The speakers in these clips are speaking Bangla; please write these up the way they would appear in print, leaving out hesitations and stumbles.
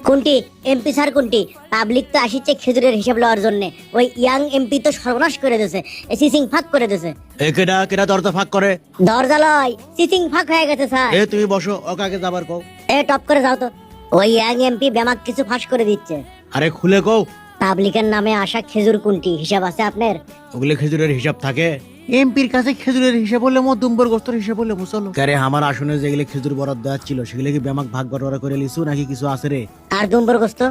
কোনটি এমপি স্যার কোনটি? পাবলিক তো আসিচ্ছে খেজুরের হিসাব লওয়ার জন্য। ওই ইয়াং এমপি তো সর্বনাশ করে দিয়েছে, সিসিং ফাঁক করে দিয়েছে। এ কেডা কেডা দরজা ফাঁক করে? দরজা লয়, সিসিং ফাঁক হয়ে গেছে স্যার। এ তুমি বসো, ওকে যাবার কও। এ টপ করে যাও তো। ওই ইয়াং এমপি বেমাক কিছু ফাঁস করে দিচ্ছে। আরে খুলে কও। পাবলিকের নামে আসা খেজুর কোনটি হিসাব আছে আপনার? ওগুলো খেজুরের হিসাব থাকে? এমপির কাছে খেজুরের হিসাব বললে মধ্যম্বর গোস্তর হিসাব বললে মুসলো। আরে আমার আসনে যেগুলো খেজুর বরাদ্দ দেওয়া ছিল সেগুলো কি বেমাক ভাগ বটোয়ারা করে লিসু নাকি কিছু আছে রে? আর দুম্বর গোস্ত?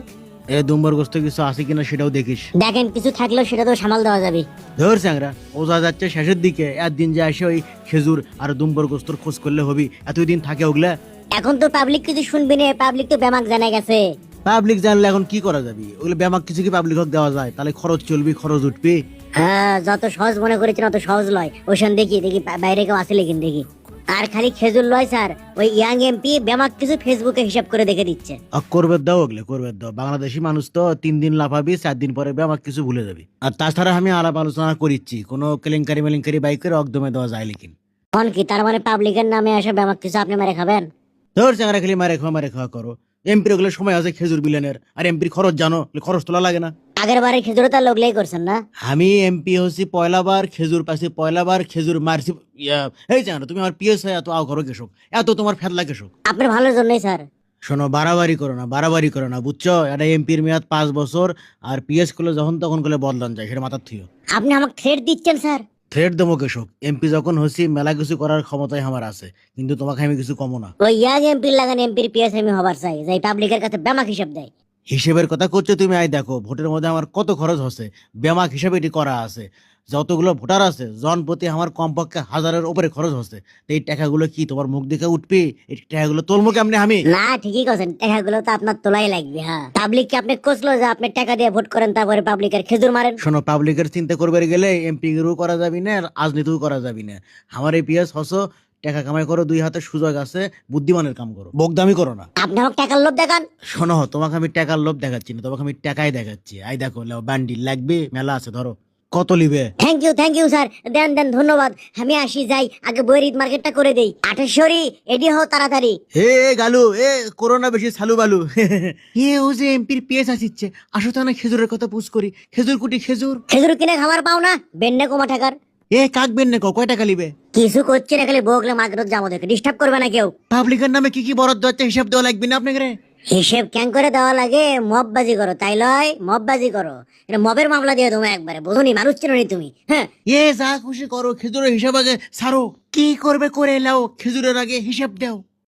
এ দুম্বর গোস্ত কিছু আছে কিনা সেটাও দেখিস। দেখেন কিছু থাকলেও সেটা তো সামাল দেওয়া যাবে। ধর স্যাংরা, ওজা যাচ্ছে শেষের দিকে, একদিন যে আসে ওই খেজুর আর দুম্বর গোস্তর খোঁজ করলে হবি। এতদিন থাকে ওগুলা? এখন তো পাবলিক কিছু শুনবি না, পাবলিক তো বেমাক জানা গেছে। পাবলিক জানলে এখন কি করা যাবে? ওগুলো বেমাক কিছু কি পাবলিক হক দেওয়া যায়? তাহলে খরচ চলবি, খরচ উঠবি। হ্যাঁ, যত সহজ মনে করেছেন অত সহজ লয়। ওখান দেখি দেখি বাইরে কেউ আসে লেকিন দেখি। আর খালি খেজুর লয় স্যার, ওই ইয়াং এমপি বেমাক কিছু ফেসবুকে হিসাব করে দেখে দিচ্ছে। করবে দাও ওগুলো, করবে দাও। বাংলাদেশি মানুষ তো 3 দিন লাফাবি, 4 দিন পরে বেমাক কিছু ভুলে যাবি। আর তাছাড়া আমি আলাপ আলোচনা করিচ্ছি, কোনো কেলেঙ্কারি মেলেঙ্কারি বাইকের অকদমে দেওয়া যায় লেকিন। কোন কি তার মানে পাবলিকের নামে আসা বেমাক কিছু আপনি মেরে খাবেন? ধর চাংরা খালি মারে খাওয়া করো। এমপির ওগুলো সময় আছে খেজুর বিলেনের, আর এমপির খরচ জানো? খরচ তোলা লাগে না? আগের বারে খেজুর তার লোকলেই করছেন না? আমি এমপি হচ্ছি পয়লাবার, খেজুর পাইছি পয়লাবার, খেজুর মারছি। এই চাংরা, তুমি আমার পিএস এত আও করো কেশক, এত তোমার ফেদলা কেশক। আপনার ভালোর জন্যই স্যার। শোনো, বাড়াবাড়ি করো না, বাড়াবাড়ি করো না, বুঝছো? এটা এমপির মেয়াদ 5 বছর, আর পিএস করলে যখন তখন করলে বদলান যায়, সেটা মাথার থিও। আপনি আমাকে থ্রেট দিচ্ছেন স্যার? থ্রেড দেবো কেশক? এমপি যখন হচ্ছি মেলা কিছু করার ক্ষমতাই আমার আছে, কিন্তু তোমাকে আমি কিছু কমো না। ওই ইয়াং এমপির লাগান এমপির পিএস আমি হবার চাই, যাই পাবলিকের কাছে বেমাক হিসাব দেয়। হিসেবের কথা করছো তুমি? আই দেখো ভোটের মধ্যে আমার কত খরচ হচ্ছে, বেমাক হিসাবে এটি করা আছে। যতগুলো ভোটার আছে জনপ্রতি আমার কমপক্ষে 1000-এর উপরে খরচ হচ্ছে। তো এই টাকাগুলো কি তোমার মুখ দেখে উঠবে? এই টাকাগুলো তোলবো কেমনে আমি? না ঠিকই করছেন, টাকাগুলো তো আপনার তোলাই লাগবে। হ্যাঁ, পাবলিককে আপনি কোসলো যে আপনি টাকা দিয়ে ভোট করেন, তারপরে পাবলিকের খেজুর মারেন। শোনো, পাবলিকের চিন্তা করবে গেলে এমপি এরও করা যাবি না, আর রাজনীতিও করা যাবি না। আমার এই পিএস হসো, টাকা কামাই করো, 2 হাতে সুযোগ আছে, বুদ্ধিমানের কাম করো, বকদামি করো না। আপনি আমাকে টাকার লোভ দেখান। শোনো, তোমাকে আমি টাকার লোভ দেখাচ্ছি না, তোমাকে আমি টাকাই দেখাচ্ছি। আই দেখো, লেও বান্ডিল লাগবে, মেলা আছে, ধরো। কত লিবে? থ্যাংক ইউ স্যার, দেন দেন, ধন্যবাদ। আমি আসি, যাই আগে বইয়ের ঈদ মার্কেটটা করে দেই। 28 এডি হও তাড়াতাড়ি। হে গালু, এ করোনা বেশি সালু বালু। এ ও যে এমপির পিএস আসিচ্ছে, আসো তো না খেজুরের কথা পুষ করি। খেজুর কুটি খেজুর। খেজুর কিনে খাবার পাও না, বেন্নে কমা টাকার। এ কাকবেন না, কয় টাকা লিবে? কিছু করছে না, খালি বকলে মার্কেটত যাবো, দেখে ডিস্টার্ব করবে না কেউ। পাবলিকের নামে কি কি বরাদ্দ আছে হিসাব দেওয়া লাগবে না আপনাকে রে? হিসেব ক্যাং করে দেওয়া লাগে? মববাজি করো তাই লয়, মববাজি করো। এটা মবের মামলা দিয়ে তোমার একবারে, বোঝনি? মানুষ চেনো নি তুমি? হ্যাঁ, এ যা খুশি করো, খেজুরের হিসাব আগে সারো। কি করবে করে এলাও, খেজুরের আগে হিসাব দাও।